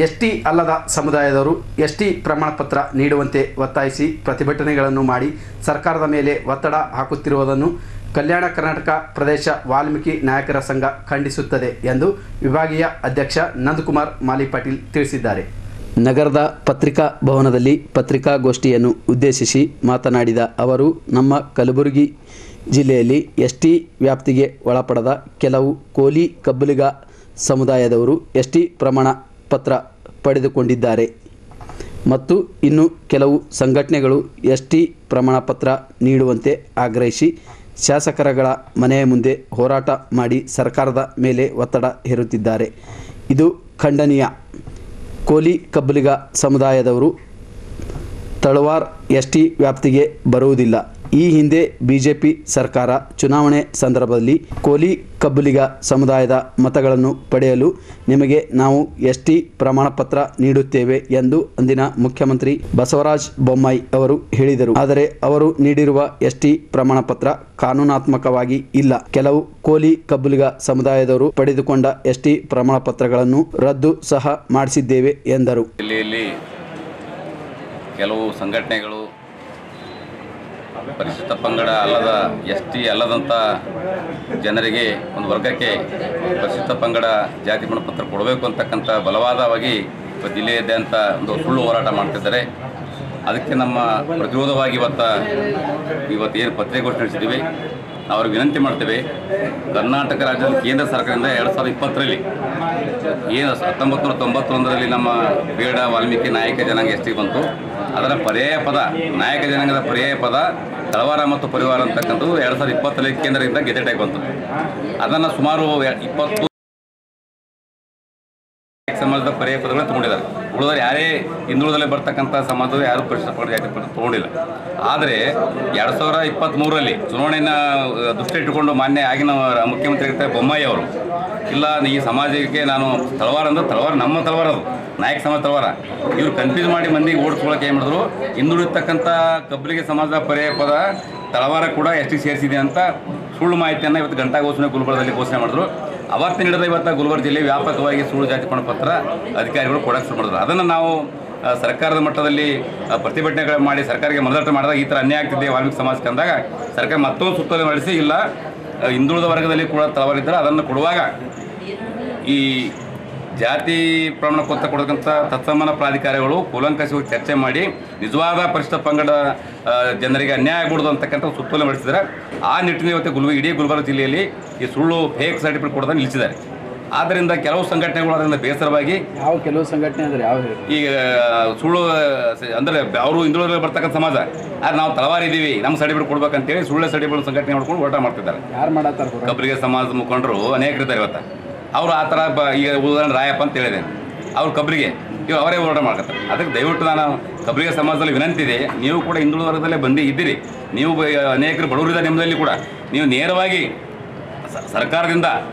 ST ಅಲ್ಲದ ಸಮುದಾಯದವರು ST ಪ್ರಮಾಣಪತ್ರ ನೀಡುವಂತೆ ಒತ್ತಾಯಿಸಿ ಪ್ರತಿಭಟನೆಗಳನ್ನು ಮಾಡಿ ಸರ್ಕಾರದ ಮೇಲೆ ಒತ್ತಡ ಹಾಕುತ್ತಿರುವುದನ್ನು ಕಲ್ಯಾಣ ಕರ್ನಾಟಕ ಪ್ರದೇಶ ವಾಲ್ಮೀಕಿ ನಾಯಕರ ಸಂಘ ಖಂಡಿಸುತ್ತದೆ ಎಂದು ವಿಭಾಗೀಯ ಅಧ್ಯಕ್ಷ ನಂದಕುಮಾರ್ ಮಾಲಿಪಾಟೀಲ್ ತಿಳಿಸಿದ್ದಾರೆ. ನಗರದ ಪತ್ರಿಕಾ ಭವನದಲ್ಲಿ ಪತ್ರಿಕಾಗೋಷ್ಠಿಯನ್ನು ಉದ್ದೇಶಿಸಿ ಮಾತನಾಡಿದ ಅವರು, ನಮ್ಮ ಕಲಬುರಗಿ ಜಿಲ್ಲೆಯಲ್ಲಿ ಎಸ್ಟಿ ವ್ಯಾಪ್ತಿಗೆ ಒಳಪಡದ ಕೆಲವು ಕೋಲಿ ಕಬ್ಬಲಿಗ ಸಮುದಾಯದವರು ಎಸ್ಟಿ ಪ್ರಮಾಣ ಪತ್ರ ಪಡೆದುಕೊಂಡಿದ್ದಾರೆ ಮತ್ತು ಇನ್ನು ಕೆಲವು ಸಂಘಟನೆಗಳು ಎಸ್ಟಿ ಪ್ರಮಾಣಪತ್ರ ನೀಡುವಂತೆ ಆಗ್ರಹಿಸಿ ಶಾಸಕರುಗಳ ಮನೆಯ ಮುಂದೆ ಹೋರಾಟ ಮಾಡಿ ಸರ್ಕಾರದ ಮೇಲೆ ಒತ್ತಡ ಹೇರುತ್ತಿದ್ದಾರೆ. ಇದು ಖಂಡನೀಯ. ಕೋಲಿ ಕಬ್ಬಲಿಗ ಸಮುದಾಯದವರು ತಳವಾರ್ ಎಸ್ಟಿ ವ್ಯಾಪ್ತಿಗೆ ಬರುವುದಿಲ್ಲ. ಈ ಹಿಂದೆ ಬಿಜೆಪಿ ಸರ್ಕಾರ ಚುನಾವಣೆ ಸಂದರ್ಭದಲ್ಲಿ ಕೋಲಿ ಕಬ್ಬಲಿಗ ಸಮುದಾಯದ ಮತಗಳನ್ನು ಪಡೆಯಲು ನಿಮಗೆ ನಾವು ಎಸ್ಟಿ ಪ್ರಮಾಣಪತ್ರ ನೀಡುತ್ತೇವೆ ಎಂದು ಅಂದಿನ ಮುಖ್ಯಮಂತ್ರಿ ಬಸವರಾಜ ಬೊಮ್ಮಾಯಿ ಅವರು ಹೇಳಿದರು. ಆದರೆ ಅವರು ನೀಡಿರುವ ಎಸ್ಟಿ ಪ್ರಮಾಣಪತ್ರ ಕಾನೂನಾತ್ಮಕವಾಗಿ ಇಲ್ಲ. ಕೆಲವು ಕೋಲಿ ಕಬ್ಬಲಿಗ ಸಮುದಾಯದವರು ಪಡೆದುಕೊಂಡ ಎಸ್ಟಿ ಪ್ರಮಾಣಪತ್ರಗಳನ್ನು ರದ್ದು ಸಹ ಮಾಡಿಸಿದ್ದೇವೆ ಎಂದರು. ಜಿಲ್ಲೆಯಲ್ಲಿ ಕೆಲವು ಸಂಘಟನೆಗಳು ಪರಿಶಿಷ್ಟ ಪಂಗಡ ಅಲ್ಲದ ಎಸ್ಟಿ ಅಲ್ಲದಂಥ ಜನರಿಗೆ ಒಂದು ವರ್ಗಕ್ಕೆ ಪರಿಶಿಷ್ಟ ಪಂಗಡ ಜಾತಿ ಪ್ರಮಾಣಪತ್ರ ಕೊಡಬೇಕು ಅಂತಕ್ಕಂಥ ಬಲವಾದವಾಗಿ ಜಿಲ್ಲೆಯಾದ್ಯಂತ ಒಂದು ಸುಳ್ಳು ಹೋರಾಟ ಮಾಡ್ತಿದ್ದಾರೆ. ಅದಕ್ಕೆ ನಮ್ಮ ಪ್ರತಿರೋಧವಾಗಿ ಇವತ್ತು ಏನು ಪತ್ರಿಕಾಗೋಷ್ಠಿ ನಡೆಸಿದ್ದೀವಿ, ಅವ್ರಿಗೆ ವಿನಂತಿ ಮಾಡ್ತೇವೆ. ಕರ್ನಾಟಕ ರಾಜ್ಯದ ಕೇಂದ್ರ ಸರ್ಕಾರದಿಂದ 2020ರಲ್ಲಿ ಏನು 1991ರಲ್ಲಿ ನಮ್ಮ ಬೇಡ ವಾಲ್ಮೀಕಿ ನಾಯಕ ಜನಾಂಗ ಎಸ್ಟಿ ಬಂತು, ಅದರ ಪರ್ಯಾಯ ಪದ ನಾಯಕ ಜನಾಂಗದ ಪರ್ಯಾಯ ಪದ ತಳವಾರ ಮತ್ತು ಪರಿವಾರ ಅಂತಕ್ಕಂಥದ್ದು 2020ರಲ್ಲಿ ಕೇಂದ್ರದಿಂದ ಗೆಜೆಟಾಗಿ ಬಂತು. ಅದನ್ನು ಸುಮಾರು 20 ಸಮಾಜದ ಪರ್ಯಾಯ ಪದಗಳನ್ನು ತೊಗೊಂಡಿದ್ದಾರೆ. ಉಳಿದವರು ಯಾರೇ ಹಿಂದುಳಿದಲ್ಲೇ ಬರ್ತಕ್ಕಂಥ ಸಮಾಜದವರು ಯಾರೂ ಪರಿಶಿಷ್ಟ ಪಂಗಡ ಜಾತಿ ಪದ ತೊಗೊಂಡಿಲ್ಲ. ಆದರೆ 2023ರಲ್ಲಿ ಚುನಾವಣೆಯನ್ನು ದೃಷ್ಟಿ ಇಟ್ಟುಕೊಂಡು ಮಾನ್ಯ ಆಗಿನ ಮುಖ್ಯಮಂತ್ರಿ ಬೊಮ್ಮಾಯಿ ಅವರು, ಇಲ್ಲ ಈ ಸಮಾಜಕ್ಕೆ ನಾನು ತಳವಾರ ಅಂದ್ರೆ ತಳವಾರ ನಮ್ಮ ತಳವಾರ, ಅದು ನಾಯಕ ಸಮಾಜ ತಳವಾರ, ಇವರು ಕನ್ಫ್ಯೂಸ್ ಮಾಡಿ ಮಂದಿಗೆ ಓಡಿಸ್ಕೊಳ್ಳೋಕೆ ಏನು ಮಾಡಿದ್ರು, ಹಿಂದುಳಿತಕ್ಕಂಥ ಕಬ್ಬಲಿಗೆ ಸಮಾಜದ ಪರ್ಯಾಯ ಪದ ತಳವಾರ ಕೂಡ ಎಸ್ಟಿ ಸೇರಿಸಿದೆ ಅಂತ ಸುಳ್ಳು ಮಾಹಿತಿಯನ್ನು ಇವತ್ತು ಘಂಟಾಘೋಷಣೆ ಗುಲ್ಬರ್ಗದಲ್ಲಿ ಘೋಷಣೆ ಮಾಡಿದ್ರು. ಅವತ್ತಿನ ಹಿಡಿದ ಇವತ್ತು ಗುಲ್ಬರ್ಗ ಜಿಲ್ಲೆ ವ್ಯಾಪಕವಾಗಿ ಸುಳ್ಳು ಜಾತಿ ಪ್ರಮಾಣಪತ್ರ ಅಧಿಕಾರಿಗಳು ಕೊಡೋಕ್ಕೆ ಶುರು ಮಾಡಿದ್ರು. ಅದನ್ನು ನಾವು ಸರ್ಕಾರದ ಮಟ್ಟದಲ್ಲಿ ಪ್ರತಿಭಟನೆಗಳು ಮಾಡಿ ಸರ್ಕಾರಕ್ಕೆ ಮನದಟ್ಟು ಮಾಡಿದಾಗ ಈ ಥರ ಅನ್ಯಾಯ ಆಗ್ತಿದೆ ವಾಲ್ಮೀಕಿ ಸಮಾಜಕ್ಕೆ ಅಂದಾಗ ಸರ್ಕಾರ ಮತ್ತೊಂದು ಸುತ್ತೋಲೆ ನಡೆಸಿ, ಇಲ್ಲ ಹಿಂದುಳಿದ ವರ್ಗದಲ್ಲಿ ಕೂಡ ತಳವಾರಿದ್ದರೆ ಅದನ್ನು ಕೊಡುವಾಗ ಈ ಜಾತಿ ಪ್ರಮಾಣ ಪತ್ರ ಕೊಡತಕ್ಕಂಥ ತತ್ಸಮಾನ ಪ್ರಾಧಿಕಾರಗಳು ಕೂಲಂಕಷವಾಗಿ ಚರ್ಚೆ ಮಾಡಿ ನಿಜವಾದ ಪರಿಶಿಷ್ಟ ಪಂಗಡ ಜನರಿಗೆ ಅನ್ಯಾಯ ಆಗ್ಬಿಡೋದು ಅಂತಕ್ಕಂಥ ಸುತ್ತೋಲೆ ನಡೆಸಿದ್ದಾರೆ. ಆ ನಿಟ್ಟಿನಲ್ಲಿ ಇವತ್ತು ಇಡೀ ಗುಲ್ಬರ್ಗ ಜಿಲ್ಲೆಯಲ್ಲಿ ಈ ಸುಳ್ಳು ಫೇಕ್ ಸರ್ಟಿಫಿಕೇಟ್ ಕೊಡೋದನ್ನು ನಿಲ್ಲಿಸಿದ್ದಾರೆ. ಆದ್ದರಿಂದ ಕೆಲವು ಸಂಘಟನೆಗಳು ಅದರಿಂದ ಬೇಸರವಾಗಿ, ಕೆಲವು ಸಂಘಟನೆ ಅಂದರೆ ಯಾವ ಈಗ ಸುಳ್ಳು ಅಂದರೆ ಅವರು ಹಿಂದುಳಿದ ಬರ್ತಕ್ಕಂಥ ಸಮಾಜ, ಆದರೆ ನಾವು ತಳವಾರಿದ್ದೀವಿ, ನಮ್ಮ ಸರ್ಟಿಫಿಕೇಟ್ ಕೊಡ್ಬೇಕಂತೇಳಿ ಸುಳ್ಳು ಸರ್ಟಿಫಿಕೇಟ್ ಸಂಘಟನೆ ಮಾಡ್ಕೊಂಡು ಹೋರಾಟ ಮಾಡ್ತಿದ್ದಾರೆ. ಯಾರು ಮಾಡತ್ತಾರೆ? ಕಬ್ಬಲಿಗೆ ಸಮಾಜದ ಮುಖಂಡರು ಅನೇಕರಿದ್ದಾರೆ ಇವತ್ತು. ಅವರು ಆ ಥರ ಈಗ ಉದಾಹರಣೆ ರಾಯಪ್ಪ ಅಂತ ಹೇಳಿದೆ, ಅವ್ರು ಕಬ್ಬಲಿಗೆ ಇವು ಅವರೇ ಹೋರಾಟ ಮಾಡ್ಕೊತಾರೆ. ಅದಕ್ಕೆ ದಯವಿಟ್ಟು ನಾನು ಕಬ್ಬಲಿಗೆ ಸಮಾಜದಲ್ಲಿ ವಿನಂತಿ ಇದೆ, ನೀವು ಕೂಡ ಹಿಂದುಳಿದ ವರ್ಗದಲ್ಲೇ ಇದ್ದೀರಿ, ನೀವು ಅನೇಕರು ಬಡವರಿದ್ದಾರೆ ನಿಮ್ಮದಲ್ಲಿ ಕೂಡ, ನೀವು ನೇರವಾಗಿ ಸರ್ಕಾರದಿಂದ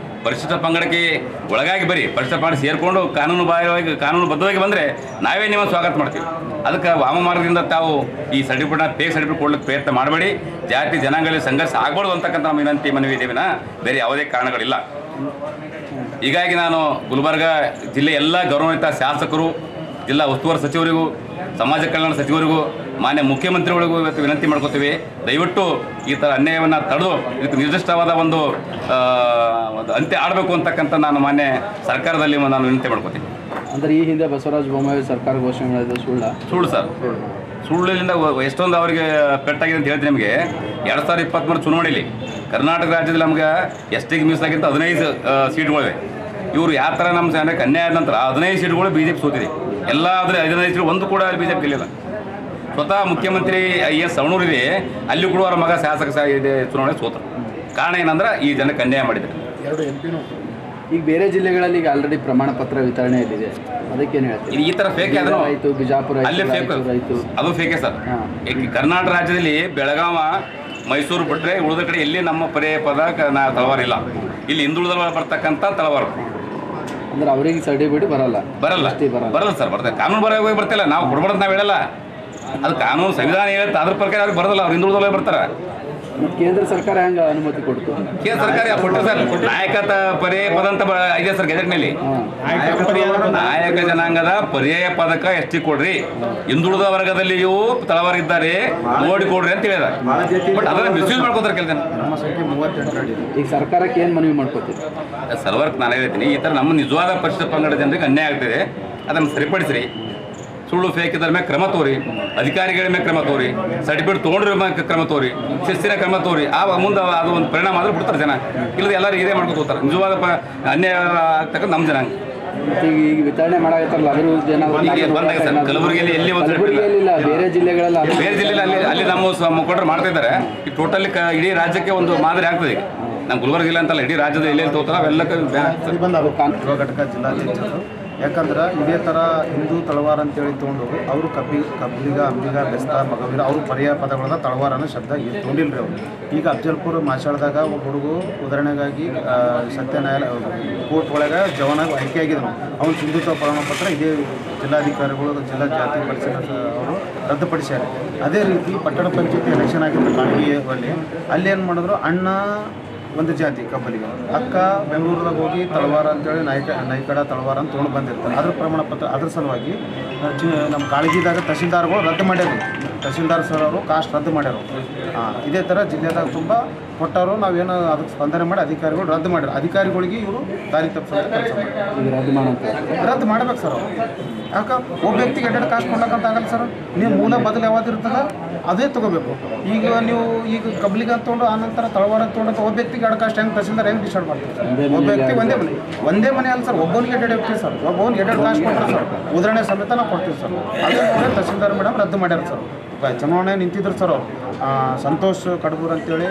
ಪರಿಶಿಷ್ಟ ಪಂಗಡಕ್ಕೆ ಒಳಗಾಗಿ ಬರೀ ಪರಿಶಿಷ್ಟ ಪಂಗಡ ಸೇರಿಕೊಂಡು ಕಾನೂನುಬದ್ಧವಾಗಿ ಬಂದರೆ ನಾವೇ ನಿಮ್ಮನ್ನು ಸ್ವಾಗತ ಮಾಡ್ತೀವಿ. ಅದಕ್ಕೆ ವಾಮಮಾರ್ಗದಿಂದ ತಾವು ಈ ಸರ್ಟಿಫಿಕೇಟ್ನ ಫೇಕ್ ಸರ್ಟಿಫಿಕೇಟ್ ಕೊಡ್ಲಿಕ್ಕೆ ಪ್ರಯತ್ನ ಮಾಡಬೇಡಿ. ಜಾತಿ ಜನಾಂಗದಲ್ಲಿ ಸಂಘರ್ಷ ಆಗ್ಬಾರ್ದು ಅಂತಕ್ಕಂಥ ನಮ್ಮ ವಿನಂತಿ ಮನವಿ ಇದ್ದೇವಿನ ಬೇರೆ ಯಾವುದೇ ಕಾರಣಗಳಿಲ್ಲ. ಹೀಗಾಗಿ ನಾನು ಗುಲ್ಬರ್ಗ ಜಿಲ್ಲೆ ಎಲ್ಲ ಗೌರವಾನ್ವಿತ ಶಾಸಕರು, ಜಿಲ್ಲಾ ಉಸ್ತುವಾರಿ ಸಚಿವರಿಗೂ, ಸಮಾಜ ಕಲ್ಯಾಣ ಸಚಿವರಿಗೂ, ಮಾನ್ಯ ಮುಖ್ಯಮಂತ್ರಿಗಳಿಗೂ ಇವತ್ತು ವಿನಂತಿ ಮಾಡ್ಕೋತೀವಿ, ದಯವಿಟ್ಟು ಈ ಥರ ಅನ್ಯಾಯವನ್ನು ತಡೆದು ಇದಕ್ಕೆ ನಿರ್ದಿಷ್ಟವಾದ ಒಂದು ಅಂತ್ಯ ಆಡಬೇಕು ಅಂತಕ್ಕಂಥ ನಾನು ಮಾನ್ಯ ಸರ್ಕಾರದಲ್ಲಿ ನಾನು ವಿನಂತಿ ಮಾಡ್ಕೋತೀನಿ. ಅಂದರೆ ಈ ಹಿಂದೆ ಬಸವರಾಜ ಬೊಮ್ಮಾಯಿ ಸರ್ಕಾರ ಘೋಷಣೆ ಮಾಡಿದ್ದು ಸುಳ್ಳು ಸರ್. ಸುಳ್ಳಿನಿಂದ ಎಷ್ಟೊಂದು ಅವರಿಗೆ ಪೆಟ್ಟಾಗಿದೆ ಅಂತ ಹೇಳ್ತೀನಿ ನಿಮಗೆ. 2023 ಚುನಾವಣೆಯಲ್ಲಿ ಕರ್ನಾಟಕ ರಾಜ್ಯದಲ್ಲಿ ನಮ್ಗೆ ಎಸ್ಟಿಗೆ ಮೀಸಲಾಗಿಂತ 15 ಸೀಟ್ಗಳಿವೆ. ಇವರು ಯಾವ ಥರ ನಮ್ಮ ಜನಕ್ಕೆ ಅನ್ಯಾಯ ಆದ ನಂತರ 15 ಸೀಟ್ಗಳು ಬಿ ಜೆ ಪಿ ಸೋತಿದೆ. ಎಲ್ಲ ಆದರೆ 15 ಸೀಟ್ ಒಂದು ಕೂಡ ಬಿ ಜೆ ಪಿ ಗೆಲ್ಲಿಲ್ಲ. ಸ್ವತಃ ಮುಖ್ಯಮಂತ್ರಿ ಏನು ಸವಣೂರಿದೆ, ಅಲ್ಲಿ ಕೂಡ ಅವರ ಮಗ ಶಾಸಕ ಚುನಾವಣೆ ಸೋತರು. ಕಾರಣ ಏನಂದ್ರೆ ಈ ಜನಕ್ಕೆ ಅನ್ಯಾಯ ಮಾಡಿದ್ದಾರೆ. ಈಗ ಬೇರೆ ಜಿಲ್ಲೆಗಳಲ್ಲಿ ಈಗ ಆಲ್ರೆಡಿ ಪ್ರಮಾಣ ಪತ್ರ ವಿತರಣೆಯಲ್ಲಿದೆ, ಅದಕ್ಕೇನು ಹೇಳ್ತೀವಿ? ಈ ಥರ ಫೇಕ್ ಆಯಿತು, ಬಿಜಾಪುರ ಅಲ್ಲಿ ಫೇಕ್ ಅದು ಫೇಕೆ ಸರ್. ಕರ್ನಾಟಕ ರಾಜ್ಯದಲ್ಲಿ ಬೆಳಗಾವ, ಮೈಸೂರು ಬಿಟ್ಟರೆ ಉಳಿದ ಕಡೆ ಎಲ್ಲಿ ನಮ್ಮ ಪರ್ಯಾಯ ಪದ ತಳವಾರಿಲ್ಲ. ಇಲ್ಲಿ ಹಿಂದುಳಿದ ಬರ್ತಕ್ಕಂಥ ತಳವಾರು ಅಂದ್ರೆ ಅವರಿಗೆ ಸರ್ಟಿಫಿಕೇಟ್ ಬರಲ್ಲ ಸರ್. ಬರ್ತಾರೆ ಕಾನೂನು ಬರೋಗಿ ಬರ್ತಿಲ್ಲ, ನಾವು ಕೊಡ್ಬಾರ್ದು ನಾವು ಹೇಳಲ್ಲ. ಅದು ಕಾನೂನು ಸಂವಿಧಾನ ಹೇಳುತ್ತೆ, ಅದ್ರ ಪ್ರಕಾರ ಅವ್ರಿಗೆ ಬರೋದಿಲ್ಲ, ಅವ್ರು ಹಿಂದುಳಿದಲ್ಲೇ ಬರ್ತಾರೆ. ಕೇಂದ್ರ ಸರ್ಕಾರ ಹೆಂಗೆ ಅನುಮತಿ ಕೊಡ್ತು? ಕೇಂದ್ರ ಸರ್ಕಾರ ಕೊಟ್ಟರು ಸರ್. ನಾಯಕತ ಪರ್ಯಾಯ ಪದ ಅಂತ ಇದೆ ಸರ್ ಗೆಜೆಟ್ನಲ್ಲಿ. ನಾಯಕ ಜನಾಂಗದ ಪರ್ಯಾಯ ಪದಕ ಎಷ್ಟಿ ಕೊಡ್ರಿ, ಹಿಂದುಳಿದ ವರ್ಗದಲ್ಲಿಯೂ ತಳವಾರಿದ್ದಾರೆ ನೋಡಿಕೊಡ್ರಿ ಅಂತ ಹೇಳಿದ. ಬಟ್ ಅದನ್ನ ಮಿಸ್ಯೂಸ್ ಮಾಡ್ಕೋತಾರೆ ಕೆಲಸ. ಈಗ ಸರ್ಕಾರಕ್ಕೆ ಏನು ಮನವಿ ಮಾಡ್ಕೋತೀರಿ? ಸರ್ವರ್ಕ್ ನಾನು ಹೇಳ್ತೀನಿ, ಈ ಥರ ನಮ್ಮ ನಿಜವಾದ ಪರಿಶಿಷ್ಟ ಪಂಗಡ ಜನರಿಗೆ ಅನ್ಯಾಯ ಆಗ್ತಿದೆ, ಅದನ್ನು ಸರಿಪಡಿಸ್ರಿ. ಸುಳ್ಳು ಫೇಕ್ ಇದ್ರ ಮೇಲೆ ಕ್ರಮ ತೋರಿ, ಅಧಿಕಾರಿಗಳ ಮೇಲೆ ಕ್ರಮ ತೋರಿ, ಸರ್ಟಿಫಿಕೇಟ್ ತೊಗೊಂಡ್ರ ಮೇಲೆ ಕ್ರಮ ತೋರಿ, ಶಿಸ್ತಿನ ಕ್ರಮ ತೋರಿ. ಆವಾಗ ಮುಂದೆ ಅದು ಒಂದು ಪರಿಣಾಮ ಆದರೂ ಬಿಡ್ತಾರೆ ಜನ. ಇಲ್ಲದೆ ಎಲ್ಲರೂ ಇದೇ ಮಾಡ್ಕೊಂಡು ಹೋಗ್ತಾರೆ. ನಿಜವಾದ ಅನ್ಯಾಯ ಆಗ್ತಕ್ಕಂಥ ನಮ್ಮ ಜನಾಂಗ ಈಗ ವಿತರಣೆ ಮಾಡಾಕತ್ತಾರಲ್ಲ, ಅದ್ರ ಜನ ಬಂದಾಗಿದೆ ಸರ್. ಕಲಬುರಗಿಯಲ್ಲಿ ಎಲ್ಲಿ ಬೇರೆ ಜಿಲ್ಲೆಗಳಲ್ಲಿ ಅಲ್ಲಿ ನಮ್ಮ ಮುಖಂಡರು ಮಾಡ್ತಾ ಇದ್ದಾರೆ. ಈ ಟೋಟಲಿ ಇಡೀ ರಾಜ್ಯಕ್ಕೆ ಒಂದು ಮಾದರಿ ಆಗ್ತದೆ. ಈಗ ನಮ್ಮ ಗುಲ್ಬರ್ಗ ಜಿಲ್ಲೆ ಅಂತಲ್ಲ, ಇಡೀ ರಾಜ್ಯದ ಎಲ್ಲೆಲ್ಲಿ ತೋತಾರ ಅವೆಲ್ಲಕ್ಕೆ ಘಟಕ ಜಿಲ್ಲಾಧ್ಯಕ್ಷರು. ಯಾಕಂದ್ರೆ ಇದೇ ಥರ ಹಿಂದೂ ತಳವಾರ ಅಂತೇಳಿ ತೊಗೊಂಡು ಅವರು ಕಬ್ಬಿಗ, ಅಂಬಿಗ, ಬೆಸ್ತ, ಮಗವೀರ ಅವರು ಪರ್ಯಾಯ ಪದಗಳನ್ನ ತಳವಾರನ ಶಬ್ದ ತೊಗೊಂಡಿಲ್ಲ ರೀ ಅವರು. ಈಗ ಅಫ್ಜಲ್ಪುರ ಮಾಷಾಳದಾಗ ಒಬ್ಬ ಹುಡುಗು ಉದಾಹರಣೆಗಾಗಿ ಸತ್ಯ ನ್ಯಾಯಾಲಯ ಕೋರ್ಟ್ ಒಳಗೆ ಜವಾನಾಗಿ ಆಯ್ಕೆಯಾಗಿದ್ದನು. ಅವ್ನು ಸಿಂಧುತ್ವ ಪ್ರಮಾಣ ಪತ್ರ ಇದೇ ಜಿಲ್ಲಾಧಿಕಾರಿಗಳು, ಜಿಲ್ಲಾ ಜಾತಿ ಪರಿಷತ್ ಅವರು ರದ್ದುಪಡಿಸ್ಯಾರೆ. ಅದೇ ರೀತಿ ಪಟ್ಟಣ ಪಂಚಾಯತಿ ಎಲೆಕ್ಷನ್ ಆಗಿದ್ದು ಕಾಳಗಿಯಲ್ಲಿ ಅಲ್ಲಿ ಏನು ಮಾಡಿದ್ರು, ಅಣ್ಣ ಒಂದು ಜಾತಿ ಕಬ್ಬಲಿಗ, ಅಕ್ಕ ಬೆಂಗಳೂರದಾಗ ಹೋಗಿ ತಳವಾರ ಅಂತೇಳಿ ನಾಯ್ಕಡ ತಳವಾರ ಅಂತ ತೊಗೊಂಡು ಬಂದಿರ್ತಾರೆ. ಅದ್ರ ಪ್ರಮಾಣ ಪತ್ರ ಅದ್ರ ಸಲುವಾಗಿ ನಮ್ಮ ಕಾಳಗಿದಾಗ ತಹಸೀಲ್ದಾರ್ಗಳು ರದ್ದು ಮಾಡ್ಯಾರ. ತಹಸೀಲ್ದಾರ್ ಸರ್ ಅವರು ಕಾಸ್ಟ್ ರದ್ದು ಮಾಡ್ಯಾರ. ಇದೇ ಥರ ಜಿಲ್ಲೆದಾಗ ತುಂಬ ಕೊಟ್ಟವರು, ನಾವೇನು ಅದಕ್ಕೆ ಸ್ಪಂದನೆ ಮಾಡಿ ಅಧಿಕಾರಿಗಳು ರದ್ದು ಮಾಡ್ಯಾರ. ಅಧಿಕಾರಿಗಳಿಗೆ ಇವರು ದಾರಿ ತಪ್ಪಿಸೋ ಕೆಲಸ ರದ್ದು ಮಾಡ್ಬೇಕು ಸರ್ ಅವರು. ಯಾಕೆ ಒಬ್ಬ ವ್ಯಕ್ತಿಗೆ ಎರಡು ಕಾಸ್ಟ್ ಕೊಡ್ಲಕ್ಕಂತ ಆಗಲ್ಲ ಸರ್. ನೀವು ಮೂಲ ಬದಲು ಯಾವ್ದು ಇರ್ತದೆ ಅದೇ ತೊಗೋಬೇಕು. ಈಗ ನೀವು ಈಗ ಕಬ್ಲಿಗ ತೊಗೊಂಡು ಆನಂತರ ತಳವಾರ ತೊಗೊಂಡು ಒಬ್ಬ ವ್ಯಕ್ತಿಗೆ ಎರಡು ಕಾಸ್ಟ್ ಹೆಂಗೆ ತಹಸೀಲ್ದಾರ್ ಹೆಂಗೆ ಡಿಸೈಡ್ ಮಾಡ್ತೀವಿ ಸರ್? ಒಬ್ಬ ವ್ಯಕ್ತಿ ಒಂದೇ ಮನೆ ಅಲ್ಲ ಸರ್, ಒಬ್ಬನಿಗೆ ಎರಡು ಇರ್ತೀವಿ ಸರ್. ಒಬ್ಬನಿಗೆ ಎರಡು ಕಾಸ್ಟ್ ಕೊಟ್ಟರೆ ಸರ್ ಉದಾಹರಣೆ ಸಮೇತ ನಾವು ಕೊಡ್ತೀವಿ ಸರ್. ಅದೇ ತಹಸೀಲ್ದಾರ್ ಮೇಡಮ್ ರದ್ದು ಮಾಡ್ಯಾರ ಸರ್. ಚುನಾವಣೆ ನಿಂತಿದ್ರು ಸರ್ ಅವರು, ಸಂತೋಷ್ ಕಡಬೂರ್ ಅಂತೇಳಿ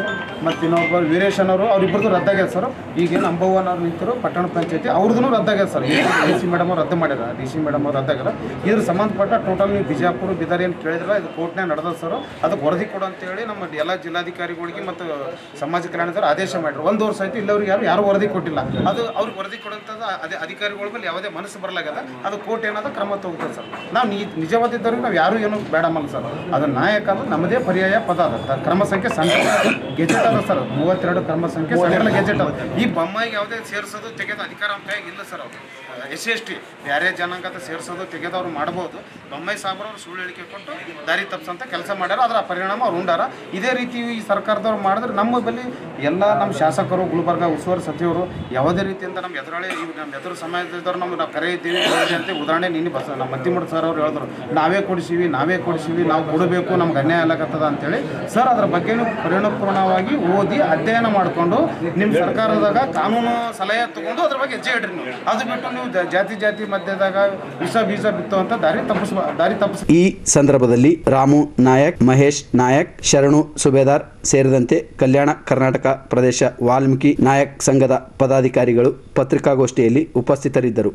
ಮತ್ತು ಇನ್ನೊಬ್ಬರು ವೀರೇಶನ್ ಅವರು, ಅವರಿಬ್ಬರದು ರದ್ದಾಗ್ಯದ ಸರ್. ಈಗೇನು ಅಂಬವ್ವನ್ ಅವ್ರು ನಿಂತರು ಪಟ್ಟಣ ಪಂಚಾಯತಿ ಅವ್ರದ್ದು ರದ್ದಾಗ್ಯದ ಸರ್. ಡಿ ಸಿ ಮೇಡಮ್ ಅವ್ರು ರದ್ದು ಮಾಡ್ಯಾರ, ಡಿ ಸಿ ಮೇಡಮ್ ಅವ್ರು ರದ್ದಾಗ್ಯಾರ. ಇದ್ರ ಸಂಬಂಧಪಟ್ಟ ಟೋಟಲ್ ನೀವು ಬಿಜಾಪುರ ಬಿದರ್ ಏನು ಕೇಳಿದ್ರೆ ಇದು ಕೋರ್ಟ್ನಾಗ ನಡೆದ ಸರ್. ಅದಕ್ಕೆ ವರದಿ ಕೊಡು ಅಂತೇಳಿ ನಮ್ಮ ಎಲ್ಲ ಜಿಲ್ಲಾಧಿಕಾರಿಗಳಿಗೆ ಮತ್ತು ಸಮಾಜ ಕಲ್ಯಾಣದವ್ರು ಆದೇಶ ಮಾಡಿದ್ರು. 1 ವರ್ಷ ಆಯ್ತು ಇಲ್ಲವ್ರಿಗೆ ಯಾರು ವರದಿ ಕೊಟ್ಟಿಲ್ಲ. ಅದು ಅವ್ರಿಗೆ ವರದಿ ಕೊಡುವಂಥದ್ದು ಅದೇ ಅಧಿಕಾರಿಗಳ ಮೇಲೆ ಯಾವುದೇ ಮನಸ್ಸು ಬರಲಾಗದ. ಅದು ಕೋರ್ಟ್ ಏನಾದರೂ ಕ್ರಮ ತಗೋತದೆ ಸರ್. ನಾವು ನಿಜವಾದಿದ್ದವ್ರಿಗೆ ನಾವು ಯಾರು ಏನು ಬೇಡಮಲ್ಲ ಸರ್. ಅದು ನಾಯಕ ಅಂದ್ರೆ ನಮ್ಮದೇ ಪರ್ಯಾಯ ಪದ ಅದ. ಕ್ರಮ ಸಂಖ್ಯೆ ಸೆಂಟ್ರಲ್ ಗೆಜೆಟ್ ಅದ ಸರ್. 32 ಕ್ರಮ ಸಂಖ್ಯೆ ಸೆಂಟ್ರಲ್ ಗೆಜೆಟ್ ಅದ. ಈ ಬೊಮ್ಮಾಯಿಗೆ ಯಾವುದೇ ಸೇರಿಸೋದು ತೆಗೆದು ಅಧಿಕಾರ ಅಂತ ಇಲ್ಲ ಸರ್. ಅವರು SC/ST ಬೇರೆ ಜನಾಂಗದ ಸೇರಿಸೋದು ತೆಗೆದವ್ರು ಮಾಡ್ಬೋದು. ಬೊಮ್ಮಾಯಿ ಸಾಬ್ರವ್ರು ಸುಳ್ಳು ಹೇಳಿಕೆ ಕೊಟ್ಟು ದಾರಿ ತಪ್ಪಿಸಂತ ಕೆಲಸ ಮಾಡ್ಯಾರ. ಅದರ ಪರಿಣಾಮ ಅವ್ರು ಉಂಡಾರ. ಇದೇ ರೀತಿ ಈ ಸರ್ಕಾರದವ್ರು ಮಾಡಿದ್ರೆ ನಮ್ಮ ಬಳಿ ಎಲ್ಲ ನಮ್ಮ ಶಾಸಕರು, ಗುಲ್ಬರ್ಗ ಉಸ್ತುವಾರಿ ಸಚಿವರು ಯಾವುದೇ ರೀತಿಯಿಂದ ನಮ್ಮ ಎದುರಾಳಿ ನಮ್ಮ ಎದುರು ಸಮಾಜದವ್ರು ನಾವು ಕರೆ ಇದ್ದೀವಿ ಅಂತ ಉದಾಹರಣೆ ನಿನ್ನೆ ನಮ್ಮ ಮತ್ತಿಮಠ ಸರ್ ಅವ್ರು ಹೇಳಿದ್ರು, ನಾವೇ ಕೊಡಿಸಿವಿ, ನಾವು ಕೊಡಬೇಕು, ನಮ್ಗೆ ಅನ್ಯಾಯ ಆಗತ್ತದ ಅಂತೇಳಿ. ಸರ್ ಅದರ ಬಗ್ಗೆ ಪರಿಣಾಮವಾಗಿ ಓದಿ ಅಧ್ಯಯನ ಮಾಡಿಕೊಂಡು ನಿಮ್ಮ ಸರ್ಕಾರದಾಗ ಕಾನೂನು ಸಲಹೆ ತಗೊಂಡು ಅದ್ರ ಬಗ್ಗೆ ಹೆಜ್ಜೆ ಇಡ್ರಿ ನೀವು. ಅದು ಬಿಟ್ಟು ನೀವು ಜಾತಿ ಮಧ್ಯದಾಗ ಬೀಜ ಬಿತ್ತುವಂತ ದಾರಿ ತಪ್ಪಿಸ. ಈ ಸಂದರ್ಭದಲ್ಲಿ ರಾಮು ನಾಯಕ್, ಮಹೇಶ್ ನಾಯಕ್, ಶರಣು ಸುಬೇದಾರ್ ಸೇರಿದಂತೆ ಕಲ್ಯಾಣ ಕರ್ನಾಟಕ ಪ್ರದೇಶ ವಾಲ್ಮೀಕಿ ನಾಯಕ್ ಸಂಘದ ಪದಾಧಿಕಾರಿಗಳು ಪತ್ರಿಕಾಗೋಷ್ಠಿಯಲ್ಲಿ ಉಪಸ್ಥಿತರಿದ್ದರು.